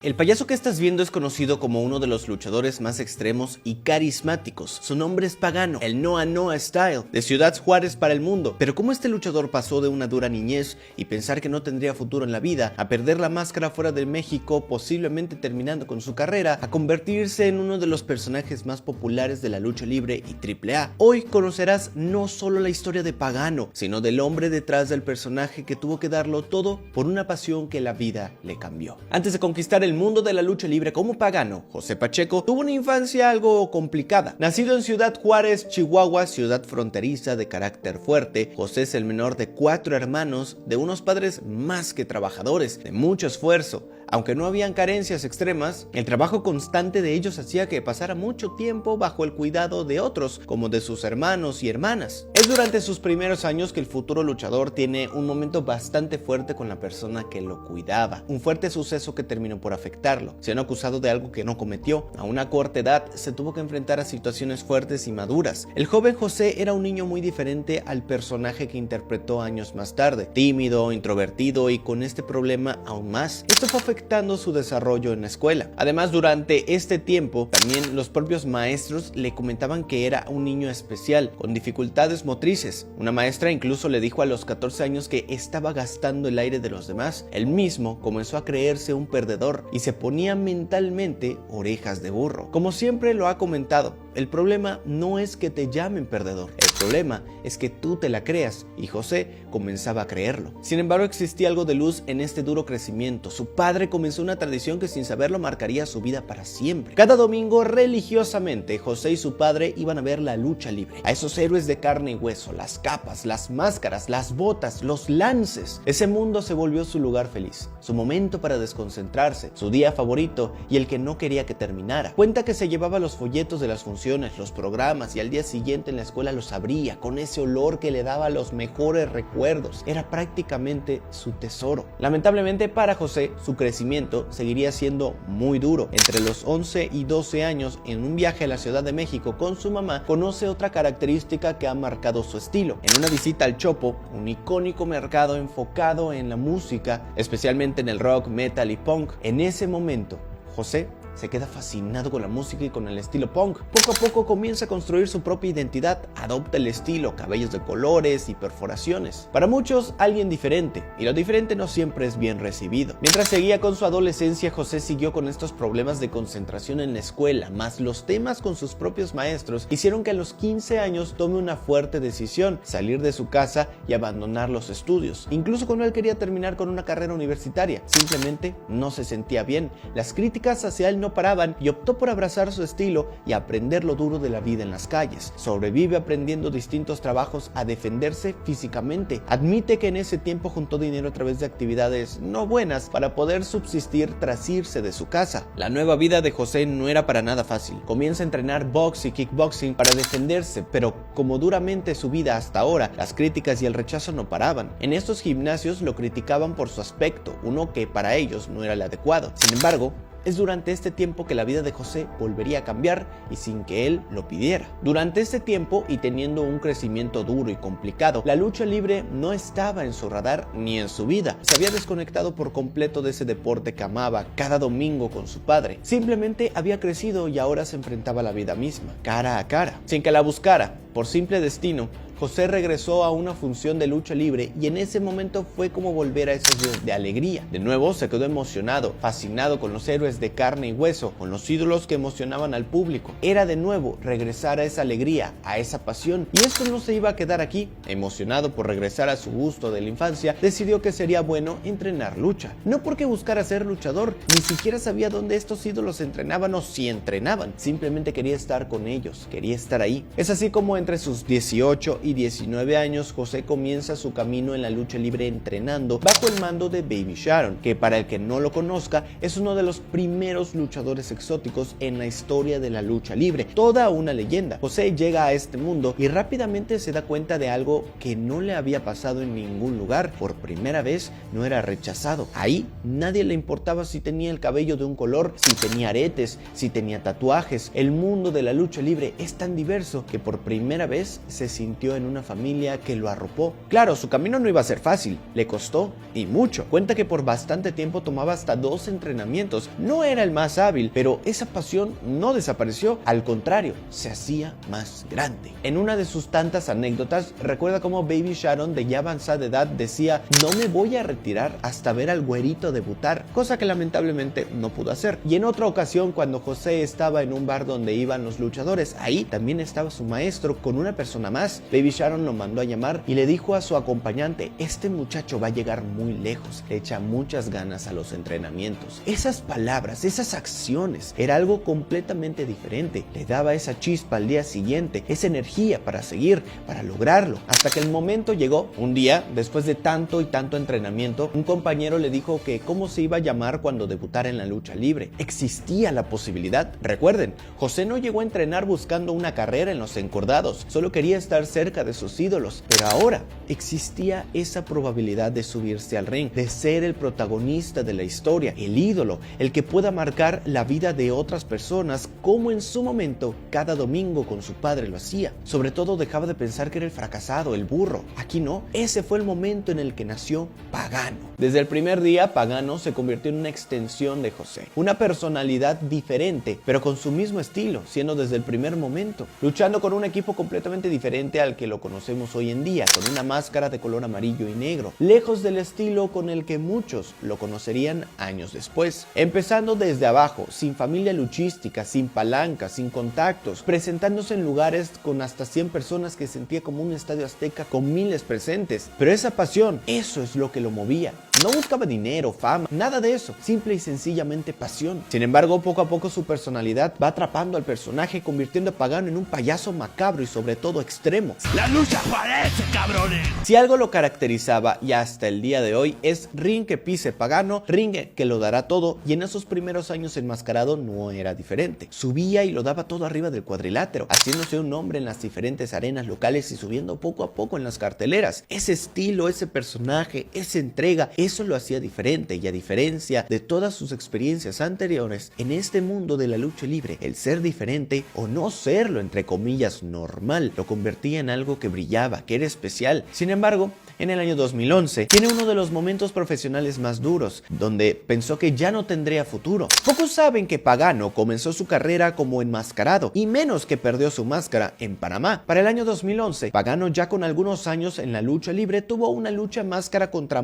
El payaso que estás viendo es conocido como uno de los luchadores más extremos y carismáticos. Su nombre es Pagano, el Noa Noa Style, de Ciudad Juárez para el mundo. Pero cómo este luchador pasó de una dura niñez y pensar que no tendría futuro en la vida, a perder la máscara fuera de México, posiblemente terminando con su carrera, a convertirse en uno de los personajes más populares de la lucha libre y AAA. Hoy conocerás no solo la historia de Pagano, sino del hombre detrás del personaje que tuvo que darlo todo por una pasión que la vida le cambió. Antes de conquistar el mundo de la lucha libre como Pagano, José Pacheco tuvo una infancia algo complicada. Nacido en Ciudad Juárez, Chihuahua, ciudad fronteriza de carácter fuerte, José es el menor de 4 hermanos de unos padres más que trabajadores, de mucho esfuerzo. Aunque no habían carencias extremas, el trabajo constante de ellos hacía que pasara mucho tiempo bajo el cuidado de otros, como de sus hermanos y hermanas. Es durante sus primeros años que el futuro luchador tiene un momento bastante fuerte con la persona que lo cuidaba. Un fuerte suceso que terminó por afectarlo, siendo acusado de algo que no cometió. A una corta edad se tuvo que enfrentar a situaciones fuertes y maduras. El joven José era un niño muy diferente al personaje que interpretó años más tarde, tímido, introvertido y con este problema aún más. Esto fue afectando su desarrollo en la escuela. Además, durante este tiempo, también los propios maestros le comentaban que era un niño especial, con dificultades motrices. Una maestra incluso le dijo a los 14 años que estaba gastando el aire de los demás. Él mismo comenzó a creerse un perdedor y se ponía mentalmente orejas de burro. Como siempre lo ha comentado, el problema no es que te llamen perdedor, el problema es que tú te la creas, y José comenzaba a creerlo. Sin embargo, existía algo de luz en este duro crecimiento. Su padre comenzó una tradición que sin saberlo marcaría su vida para siempre. Cada domingo, religiosamente, José y su padre iban a ver la lucha libre, a esos héroes de carne y hueso, las capas, las máscaras, las botas, los lances. Ese mundo se volvió su lugar feliz, su momento para desconcentrarse, su día favorito y el que no quería que terminara. Cuenta que se llevaba los folletos de las funciones, los programas, y al día siguiente en la escuela los abría con ese olor que le daba los mejores recuerdos. Era prácticamente su tesoro. Lamentablemente para José, su crecimiento seguiría siendo muy duro. Entre los 11 y 12 años, en un viaje a la Ciudad de México con su mamá, conoce otra característica que ha marcado su estilo. En una visita al Chopo, un icónico mercado enfocado en la música, especialmente en el rock, metal y punk, en ese momento, José se queda fascinado con la música y con el estilo punk. Poco a poco comienza a construir su propia identidad, adopta el estilo, cabellos de colores y perforaciones. Para muchos, alguien diferente, y lo diferente no siempre es bien recibido. Mientras seguía con su adolescencia, José siguió con estos problemas de concentración en la escuela, más los temas con sus propios maestros, hicieron que a los 15 años tome una fuerte decisión: salir de su casa y abandonar los estudios. Incluso cuando él quería terminar con una carrera universitaria, simplemente no se sentía bien. Las críticas hacia él no paraban y optó por abrazar su estilo y aprender lo duro de la vida en las calles. Sobrevive aprendiendo distintos trabajos a defenderse físicamente. Admite que en ese tiempo juntó dinero a través de actividades no buenas para poder subsistir tras irse de su casa. La nueva vida de José no era para nada fácil. Comienza a entrenar box y kickboxing para defenderse, pero como duramente su vida hasta ahora, las críticas y el rechazo no paraban. En estos gimnasios lo criticaban por su aspecto, uno que para ellos no era el adecuado. Sin embargo, es durante este tiempo que la vida de José volvería a cambiar, y sin que él lo pidiera. Durante este tiempo, y teniendo un crecimiento duro y complicado, la lucha libre no estaba en su radar ni en su vida. Se había desconectado por completo de ese deporte que amaba cada domingo con su padre. Simplemente había crecido y ahora se enfrentaba a la vida misma, cara a cara, sin que la buscara. Por simple destino, José regresó a una función de lucha libre, y en ese momento fue como volver a esos días de alegría. De nuevo se quedó emocionado, fascinado con los héroes de carne y hueso, con los ídolos que emocionaban al público. Era de nuevo regresar a esa alegría, a esa pasión, y esto no se iba a quedar aquí. Emocionado por regresar a su gusto de la infancia, decidió que sería bueno entrenar lucha. No porque buscara ser luchador, ni siquiera sabía dónde estos ídolos entrenaban o si entrenaban. Simplemente quería estar con ellos, quería estar ahí. Es así como entre sus 18 y 19 años, José comienza su camino en la lucha libre entrenando bajo el mando de Baby Sharon, que para el que no lo conozca, es uno de los primeros luchadores exóticos en la historia de la lucha libre, toda una leyenda. José llega a este mundo y rápidamente se da cuenta de algo que no le había pasado en ningún lugar. Por primera vez no era rechazado. Ahí nadie le importaba si tenía el cabello de un color, si tenía aretes, si tenía tatuajes. El mundo de la lucha libre es tan diverso que por primera vez se sintió en una familia que lo arropó. Claro, su camino no iba a ser fácil, le costó y mucho. Cuenta que por bastante tiempo tomaba hasta 2 entrenamientos. No era el más hábil, pero esa pasión no desapareció, al contrario, se hacía más grande. En una de sus tantas anécdotas, recuerda cómo Baby Sharon, de ya avanzada edad, decía: no me voy a retirar hasta ver al güerito debutar, cosa que lamentablemente no pudo hacer. Y en otra ocasión, cuando José estaba en un bar donde iban los luchadores, ahí también estaba su maestro con una persona más. Baby Sharon lo mandó a llamar y le dijo a su acompañante: este muchacho va a llegar muy lejos, le echa muchas ganas a los entrenamientos. Esas palabras, esas acciones, era algo completamente diferente. Le daba esa chispa al día siguiente, esa energía para seguir, para lograrlo. Hasta que el momento llegó. Un día, después de tanto y tanto entrenamiento, un compañero le dijo que cómo se iba a llamar cuando debutara en la lucha libre. Existía la posibilidad. Recuerden, José no llegó a entrenar buscando una carrera en los encordados, solo quería estar cerca de sus ídolos. Pero ahora existía esa probabilidad de subirse al ring, de ser el protagonista de la historia, el ídolo, el que pueda marcar la vida de otras personas, como en su momento cada domingo con su padre lo hacía. Sobre todo dejaba de pensar que era el fracasado, el burro. Aquí no, ese fue el momento en el que nació Pagano. Desde el primer día, Pagano se convirtió en una extensión de José, una personalidad diferente, pero con su mismo estilo, siendo desde el primer momento, luchando con un equipo completamente diferente al que lo conocemos hoy en día, con una máscara de color amarillo y negro, lejos del estilo con el que muchos lo conocerían años después. Empezando desde abajo, sin familia luchística, sin palancas, sin contactos, presentándose en lugares con hasta 100 personas que sentía como un estadio azteca con miles presentes. Pero esa pasión, eso es lo que lo movía. No buscaba dinero, fama, nada de eso, simple y sencillamente pasión. Sin embargo, poco a poco su personalidad va atrapando al personaje, convirtiendo a Pagano en un payaso macabro y sobre todo extremo. ¡La lucha parece, cabrones! Si algo lo caracterizaba y hasta el día de hoy es ring que pise Pagano, ring que lo dará todo, y en esos primeros años enmascarado no era diferente. Subía y lo daba todo arriba del cuadrilátero, haciéndose un nombre en las diferentes arenas locales y subiendo poco a poco en las carteleras. Ese estilo, ese personaje, esa entrega, eso lo hacía diferente, y a diferencia de todas sus experiencias anteriores en este mundo de la lucha libre, el ser diferente o no serlo, entre comillas, normal, lo convertía en algo que brillaba, que era especial. Sin embargo, en el año 2011, tiene uno de los momentos profesionales más duros, donde pensó que ya no tendría futuro. Pocos saben que Pagano comenzó su carrera como enmascarado, y menos que perdió su máscara en Panamá. Para el año 2011, Pagano, ya con algunos años en la lucha libre, tuvo una lucha máscara contra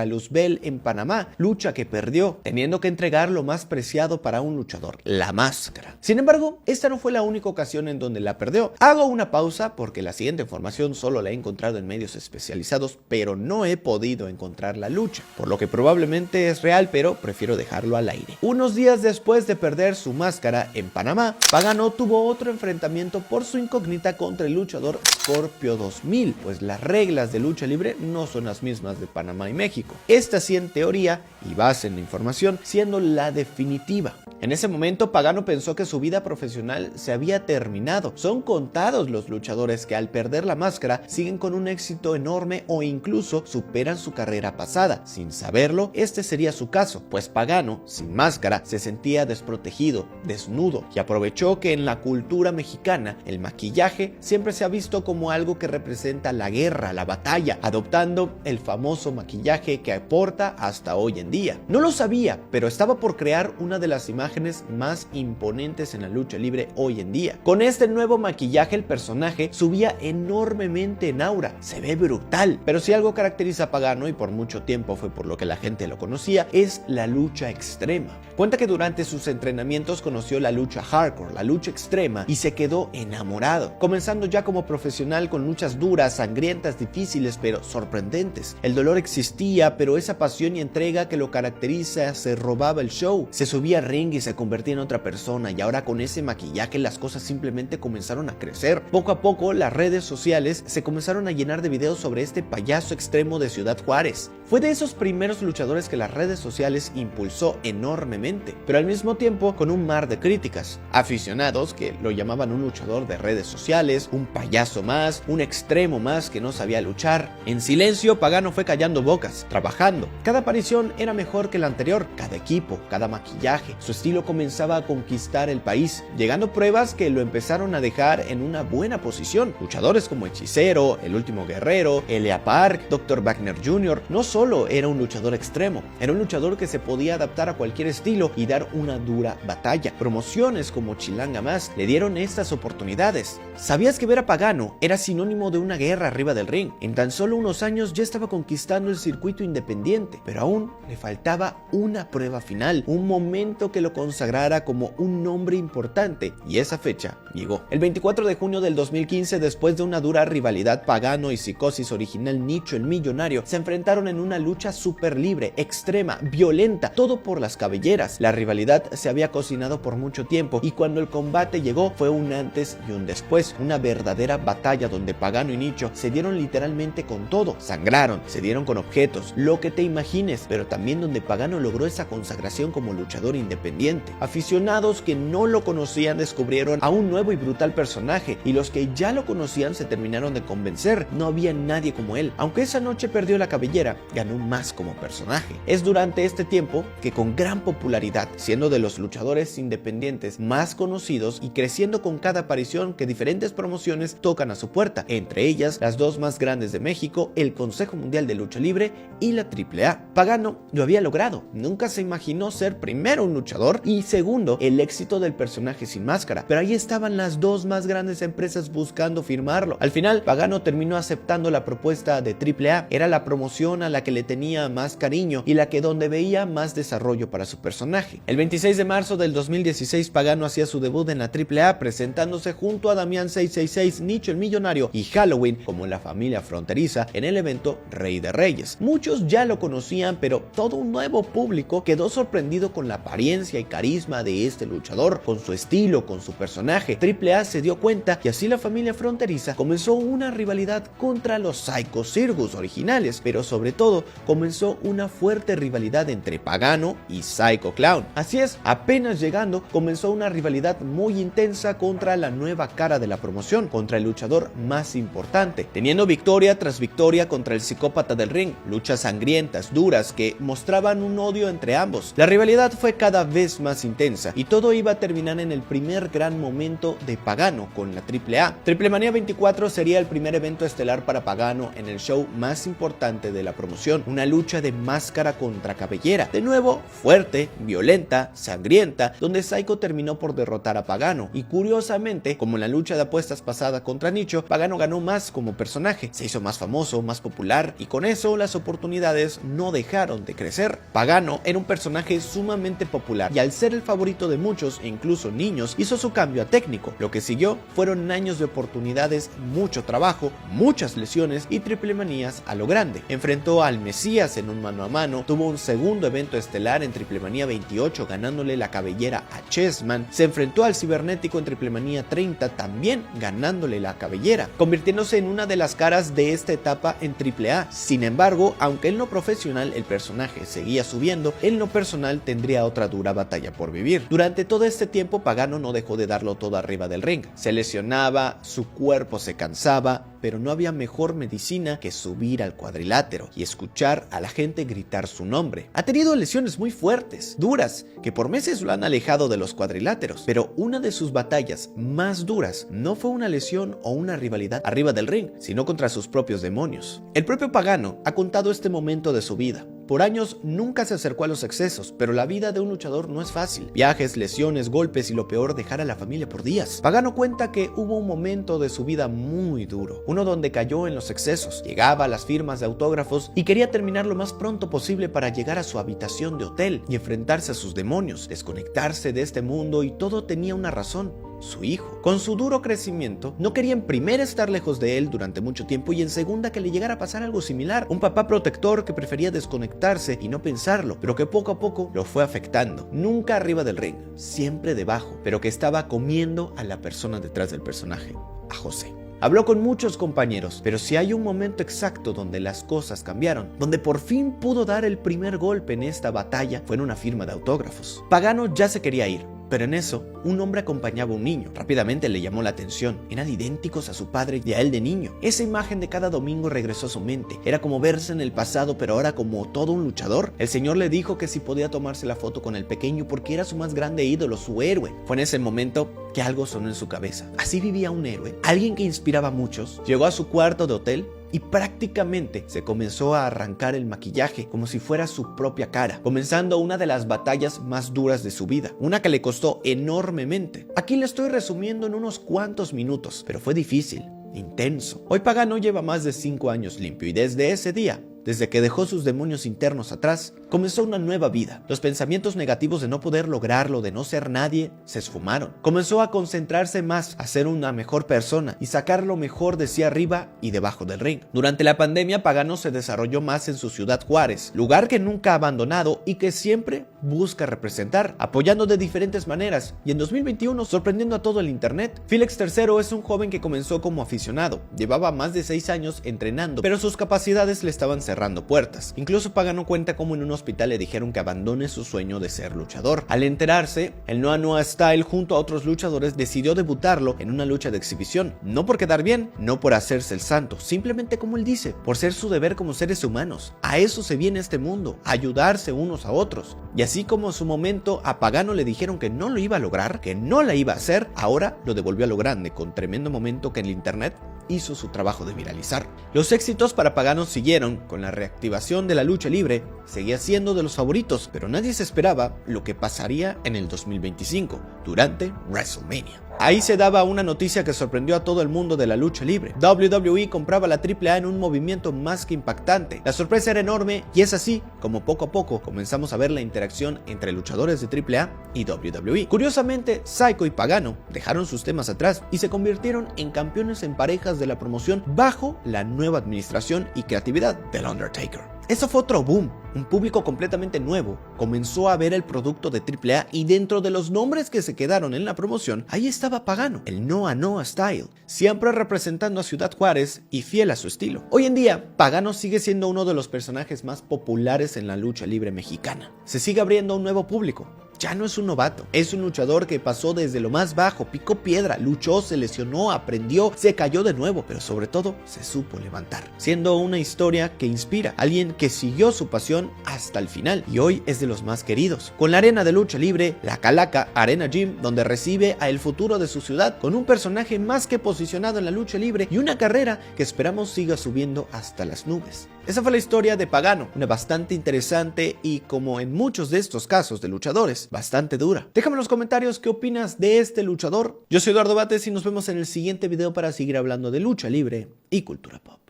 Luzbel en Panamá, lucha que perdió, teniendo que entregar lo más preciado para un luchador, la máscara. Sin embargo, esta no fue la única ocasión en donde la perdió. Hago una pausa porque la siguiente información solo la he encontrado en medios especializados, pero no he podido encontrar la lucha, por lo que probablemente es real, pero prefiero dejarlo al aire. Unos días después de perder su máscara en Panamá, Pagano tuvo otro enfrentamiento por su incógnita contra el luchador Scorpio 2000, pues las reglas de lucha libre no son las mismas de Panamá y México. Esta sí, en teoría y base en la información, siendo la definitiva. En ese momento, Pagano pensó que su vida profesional se había terminado. Son contados los luchadores que al perder la máscara siguen con un éxito enorme o incluso superan su carrera pasada. Sin saberlo, este sería su caso, pues Pagano, sin máscara, se sentía desprotegido, desnudo, y aprovechó que en la cultura mexicana el maquillaje siempre se ha visto como algo que representa la guerra, la batalla, adoptando el famoso maquillaje que aporta hasta hoy en día. No lo sabía, pero estaba por crear una de las imágenes más imponentes en la lucha libre hoy en día. Con este nuevo maquillaje, el personaje subía enormemente en aura. Se ve brutal, pero si algo caracteriza a Pagano, y por mucho tiempo fue por lo que la gente lo conocía, es la lucha extrema. Cuenta que durante sus entrenamientos conoció la lucha hardcore, la lucha extrema, y se quedó enamorado, comenzando ya como profesional con luchas duras, sangrientas, difíciles, pero sorprendentes. El dolor existía, pero esa pasión y entrega que lo caracteriza se robaba el show. Se subía al ring y se convertía en otra persona, y ahora con ese maquillaje las cosas simplemente comenzaron a crecer. Poco a poco las redes sociales se comenzaron a llenar de videos sobre este payaso extremo de Ciudad Juárez. Fue de esos primeros luchadores que las redes sociales impulsó enormemente, pero al mismo tiempo con un mar de críticas. Aficionados que lo llamaban un luchador de redes sociales, un payaso más, un extremo más que no sabía luchar. En silencio, Pagano fue callando bocas, trabajando. Cada aparición era mejor que la anterior, cada equipo, cada maquillaje, su estilo estilo comenzaba a conquistar el país, llegando pruebas que lo empezaron a dejar en una buena posición. Luchadores como Hechicero, El Último Guerrero, Elia Park, Dr. Wagner Jr. no solo era un luchador extremo, era un luchador que se podía adaptar a cualquier estilo y dar una dura batalla. Promociones como Chilanga Más le dieron estas oportunidades. ¿Sabías que ver a Pagano era sinónimo de una guerra arriba del ring? En tan solo unos años ya estaba conquistando el circuito independiente, pero aún le faltaba una prueba final, un momento que lo consagrara como un nombre importante, y esa fecha llegó. El 24 de junio del 2015, después de una dura rivalidad, Pagano y Psicosis original Nicho el Millonario se enfrentaron en una lucha súper libre, extrema, violenta, todo por las cabelleras. La rivalidad se había cocinado por mucho tiempo y cuando el combate llegó fue un antes y un después, una verdadera batalla donde Pagano y Nicho se dieron literalmente con todo, sangraron, se dieron con objetos, lo que te imagines, pero también donde Pagano logró esa consagración como luchador independiente. Aficionados que no lo conocían descubrieron a un nuevo y brutal personaje, y los que ya lo conocían se terminaron de convencer, no había nadie como él. Aunque esa noche perdió la cabellera, ganó más como personaje. Es durante este tiempo que con gran popularidad, siendo de los luchadores independientes más conocidos y creciendo con cada aparición que diferentes promociones tocan a su puerta, entre ellas las dos más grandes de México, el Consejo Mundial de Lucha Libre y la AAA. Pagano lo había logrado, nunca se imaginó ser primero un luchador y segundo el éxito del personaje sin máscara, pero ahí estaban las dos más grandes empresas buscando firmarlo. Al final Pagano terminó aceptando la propuesta de AAA, era la promoción a la que le tenía más cariño y la que donde veía más desarrollo para su personaje. El 26 de marzo del 2016 Pagano hacía su debut en la AAA presentándose junto a Damián 666, Nicho el Millonario y Halloween como la familia fronteriza en el evento Rey de Reyes. Muchos ya lo conocían, pero todo un nuevo público quedó sorprendido con la apariencia y carisma de este luchador, con su estilo, con su personaje. AAA se dio cuenta y así la familia fronteriza comenzó una rivalidad contra los Psycho Circus originales, pero sobre todo comenzó una fuerte rivalidad entre Pagano y Psycho Clown. Así es, apenas llegando comenzó una rivalidad muy intensa contra la nueva cara de la promoción, contra el luchador más importante, teniendo victoria tras victoria contra el psicópata del ring, luchas sangrientas, duras, que mostraban un odio entre ambos. La rivalidad fue cada vez más intensa y todo iba a terminar en el primer gran momento de Pagano con la AAA. Triplemanía 24 sería el primer evento estelar para Pagano en el show más importante de la promoción, una lucha de máscara contra cabellera, de nuevo fuerte, violenta, sangrienta, donde Psycho terminó por derrotar a Pagano y curiosamente, como en la lucha de apuestas pasada contra Nicho, Pagano ganó más como personaje, se hizo más famoso, más popular y con eso las oportunidades no dejaron de crecer. Pagano era un personaje sumamente popular y al ser el favorito de muchos e incluso niños hizo su cambio a técnico. Lo que siguió fueron años de oportunidades, mucho trabajo, muchas lesiones y triplemanías a lo grande. Enfrentó al Mesías en un mano a mano, tuvo un segundo evento estelar en Triplemanía 28 ganándole la cabellera a Chessman, se enfrentó al Cibernético en Triplemanía 30 también ganándole la cabellera, convirtiéndose en una de las caras de esta etapa en AAA. Sin embargo, aunque en lo profesional el personaje seguía subiendo, en lo personal tendría otra dura batalla por vivir. Durante todo este tiempo Pagano no dejó de darlo todo arriba del ring, se lesionaba, su cuerpo se cansaba, pero no había mejor medicina que subir al cuadrilátero y escuchar a la gente gritar su nombre. Ha tenido lesiones muy fuertes, duras, que por meses lo han alejado de los cuadriláteros, pero una de sus batallas más duras no fue una lesión o una rivalidad arriba del ring, sino contra sus propios demonios. El propio Pagano ha contado este momento de su vida. Por años nunca se acercó a los excesos, pero la vida de un luchador no es fácil. Viajes, lesiones, golpes y lo peor, dejar a la familia por días. Pagano cuenta que hubo un momento de su vida muy duro, uno donde cayó en los excesos, llegaba a las firmas de autógrafos y quería terminar lo más pronto posible para llegar a su habitación de hotel y enfrentarse a sus demonios, desconectarse de este mundo y todo tenía una razón. Su hijo. Con su duro crecimiento, no quería en primera estar lejos de él durante mucho tiempo y en segunda que le llegara a pasar algo similar. Un papá protector que prefería desconectarse y no pensarlo, pero que poco a poco lo fue afectando. Nunca arriba del ring, siempre debajo, pero que estaba comiendo a la persona detrás del personaje, a José. Habló con muchos compañeros, pero si hay un momento exacto donde las cosas cambiaron, donde por fin pudo dar el primer golpe en esta batalla, fue en una firma de autógrafos. Pagano ya se quería ir, Pero en eso, un hombre acompañaba a un niño. Rápidamente le llamó la atención. Eran idénticos a su padre y a él de niño. Esa imagen de cada domingo regresó a su mente. Era como verse en el pasado, pero ahora como todo un luchador. El señor le dijo que si podía tomarse la foto con el pequeño porque era su más grande ídolo, su héroe. Fue en ese momento que algo sonó en su cabeza. Así vivía un héroe, alguien que inspiraba a muchos. Llegó a su cuarto de hotel y prácticamente se comenzó a arrancar el maquillaje como si fuera su propia cara, comenzando una de las batallas más duras de su vida, una que le costó enormemente. Aquí le estoy resumiendo en unos cuantos minutos, pero fue difícil, intenso. Hoy Pagano lleva más de 5 años limpio y desde ese día, desde que dejó sus demonios internos atrás, comenzó una nueva vida. Los pensamientos negativos de no poder lograrlo, de no ser nadie, se esfumaron. Comenzó a concentrarse más, a ser una mejor persona y sacar lo mejor de sí arriba y debajo del ring. Durante la pandemia, Pagano se desarrolló más en su ciudad Juárez, lugar que nunca ha abandonado y que siempre busca representar, apoyando de diferentes maneras y en 2021 sorprendiendo a todo el internet. Félix III es un joven que comenzó como aficionado, llevaba más de 6 años entrenando, pero sus capacidades le estaban cerrando puertas. Incluso Pagano cuenta como en un hospital le dijeron que abandone su sueño de ser luchador. Al enterarse, el Noah Noah Style junto a otros luchadores decidió debutarlo en una lucha de exhibición, no por quedar bien, no por hacerse el santo, simplemente como él dice, por ser su deber como seres humanos. A eso se viene este mundo, a ayudarse unos a otros. Y así como en su momento a Pagano le dijeron que no lo iba a lograr, que no la iba a hacer, ahora lo devolvió a lo grande con tremendo momento que en el internet hizo su trabajo de viralizar. Los éxitos para Pagano siguieron. Con la reactivación de la lucha libre, seguía siendo de los favoritos, pero nadie se esperaba lo que pasaría en el 2025, durante WrestleMania. Ahí se daba una noticia que sorprendió a todo el mundo de la lucha libre. WWE compraba la AAA en un movimiento más que impactante. La sorpresa era enorme y es así como poco a poco comenzamos a ver la interacción entre luchadores de AAA y WWE. Curiosamente, Psycho y Pagano dejaron sus temas atrás y se convirtieron en campeones en parejas de la promoción bajo la nueva administración y creatividad del Undertaker. Eso fue otro boom. Un público completamente nuevo comenzó a ver el producto de AAA y dentro de los nombres que se quedaron en la promoción, ahí estaba Pagano, el Noah Noah Style, siempre representando a Ciudad Juárez y fiel a su estilo. Hoy en día, Pagano sigue siendo uno de los personajes más populares en la lucha libre mexicana. Se sigue abriendo a un nuevo público. Ya no es un novato, es un luchador que pasó desde lo más bajo, picó piedra, luchó, se lesionó, aprendió, se cayó de nuevo, pero sobre todo se supo levantar, siendo una historia que inspira, alguien que siguió su pasión hasta el final y hoy es de los más queridos. Con la arena de lucha libre, la Calaca Arena Gym, donde recibe a el futuro de su ciudad, con un personaje más que posicionado en la lucha libre y una carrera que esperamos siga subiendo hasta las nubes. Esa fue la historia de Pagano, una bastante interesante y, como en muchos de estos casos de luchadores, bastante dura. Déjame en los comentarios qué opinas de este luchador. Yo soy Eduardo Bates y nos vemos en el siguiente video para seguir hablando de lucha libre y cultura pop.